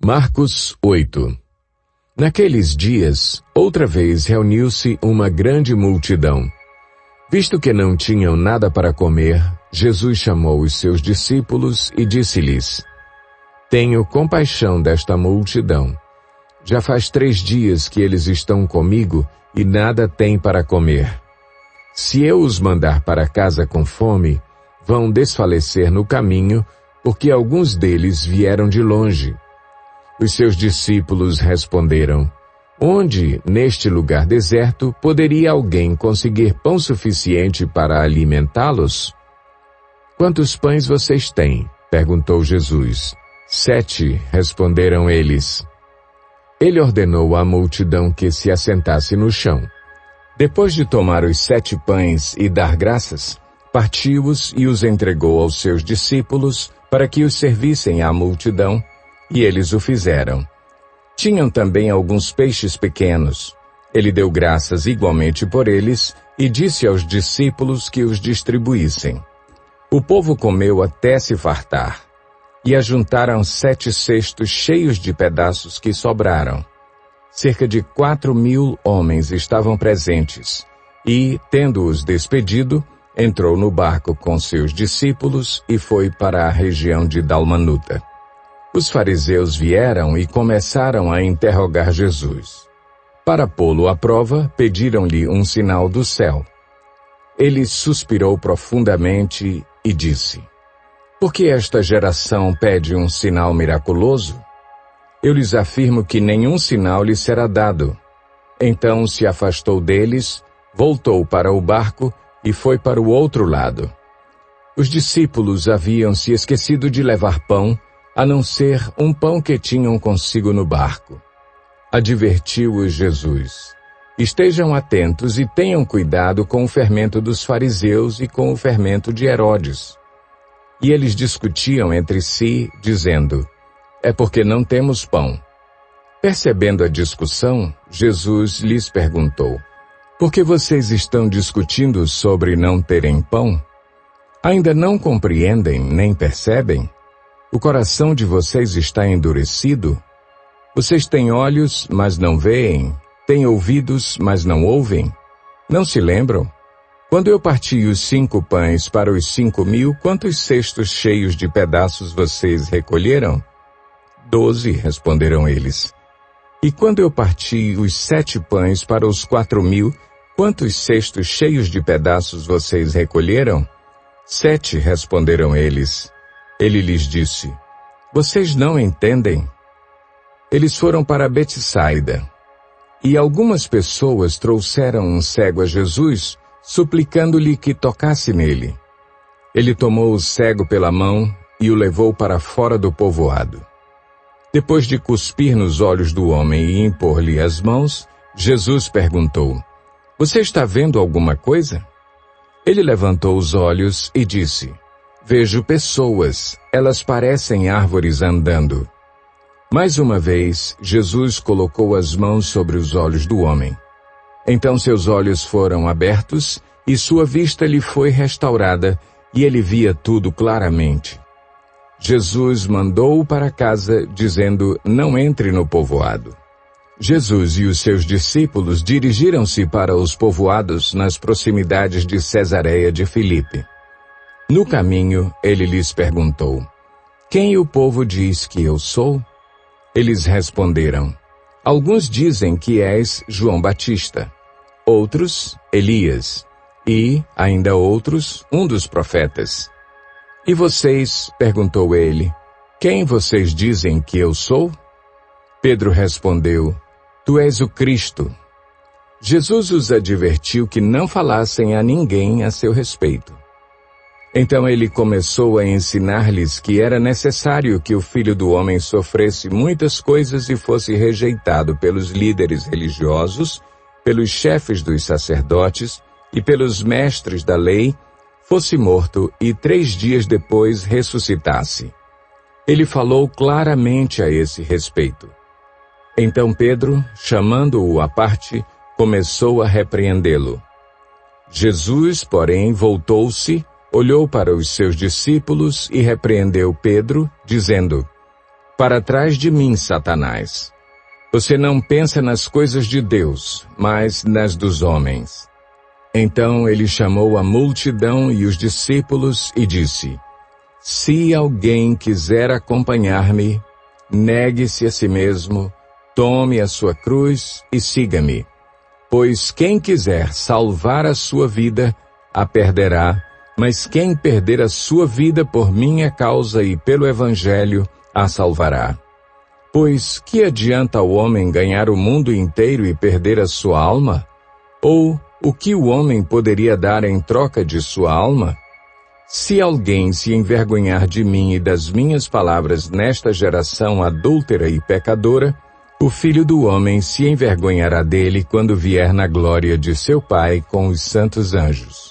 Marcos 8. Naqueles dias, outra vez reuniu-se uma grande multidão. Visto que não tinham nada para comer, Jesus chamou os seus discípulos e disse-lhes: Tenho compaixão desta multidão. Já faz 3 dias que eles estão comigo e nada têm para comer. Se eu os mandar para casa com fome, vão desfalecer no caminho, porque alguns deles vieram de longe. Os seus discípulos responderam: Onde, neste lugar deserto, poderia alguém conseguir pão suficiente para alimentá-los? Quantos pães vocês têm? Perguntou Jesus. 7, responderam eles. Ele ordenou à multidão que se assentasse no chão. Depois de tomar os 7 pães e dar graças, partiu-os e os entregou aos seus discípulos para que os servissem à multidão, e eles o fizeram. Tinham também alguns peixes pequenos. Ele deu graças igualmente por eles e disse aos discípulos que os distribuíssem. O povo comeu até se fartar, e ajuntaram 7 cestos cheios de pedaços que sobraram. Cerca de 4.000 homens estavam presentes, e, tendo-os despedido, entrou no barco com seus discípulos e foi para a região de Dalmanuta. Os fariseus vieram e começaram a interrogar Jesus. Para pô-lo à prova, pediram-lhe um sinal do céu. Ele suspirou profundamente e disse: Por que esta geração pede um sinal miraculoso? Eu lhes afirmo que nenhum sinal lhes será dado. Então se afastou deles, voltou para o barco e foi para o outro lado. Os discípulos haviam se esquecido de levar pão, a não ser um pão que tinham consigo no barco. Advertiu-os Jesus: Estejam atentos e tenham cuidado com o fermento dos fariseus e com o fermento de Herodes. E eles discutiam entre si, dizendo: É porque não temos pão. Percebendo a discussão, Jesus lhes perguntou: Por que vocês estão discutindo sobre não terem pão? Ainda não compreendem nem percebem? O coração de vocês está endurecido? Vocês têm olhos, mas não veem, têm ouvidos, mas não ouvem? Não se lembram? Quando eu parti os 5 pães para os 5.000, quantos cestos cheios de pedaços vocês recolheram? 12, responderam eles. E quando eu parti os 7 pães para os 4.000, quantos cestos cheios de pedaços vocês recolheram? 7, responderam eles. Ele lhes disse: Vocês não entendem? Eles foram para Betsaida. E algumas pessoas trouxeram um cego a Jesus, suplicando-lhe que tocasse nele. Ele tomou o cego pela mão e o levou para fora do povoado. Depois de cuspir nos olhos do homem e impor-lhe as mãos, Jesus perguntou: Você está vendo alguma coisa? Ele levantou os olhos e disse: Vejo pessoas, elas parecem árvores andando. Mais uma vez, Jesus colocou as mãos sobre os olhos do homem. Então seus olhos foram abertos e sua vista lhe foi restaurada e ele via tudo claramente. Jesus mandou-o para casa, dizendo: Não entre no povoado. Jesus e os seus discípulos dirigiram-se para os povoados nas proximidades de Cesareia de Filipe. No caminho, ele lhes perguntou: Quem o povo diz que eu sou? Eles responderam: Alguns dizem que és João Batista, outros, Elias, e, ainda outros, um dos profetas. E vocês, perguntou ele, quem vocês dizem que eu sou? Pedro respondeu: Tu és o Cristo. Jesus os advertiu que não falassem a ninguém a seu respeito. Então ele começou a ensinar-lhes que era necessário que o Filho do Homem sofresse muitas coisas e fosse rejeitado pelos líderes religiosos, pelos chefes dos sacerdotes e pelos mestres da lei, fosse morto e 3 dias depois ressuscitasse. Ele falou claramente a esse respeito. Então Pedro, chamando-o à parte, começou a repreendê-lo. Jesus, porém, voltou-se, olhou para os seus discípulos e repreendeu Pedro, dizendo: Para trás de mim, Satanás. Você não pensa nas coisas de Deus, mas nas dos homens. Então ele chamou a multidão e os discípulos e disse: Se alguém quiser acompanhar-me, negue-se a si mesmo, tome a sua cruz e siga-me. Pois quem quiser salvar a sua vida, a perderá, mas quem perder a sua vida por minha causa e pelo Evangelho, a salvará. Pois que adianta o homem ganhar o mundo inteiro e perder a sua alma? Ou o que o homem poderia dar em troca de sua alma? Se alguém se envergonhar de mim e das minhas palavras nesta geração adúltera e pecadora, o Filho do Homem se envergonhará dele quando vier na glória de seu Pai com os santos anjos.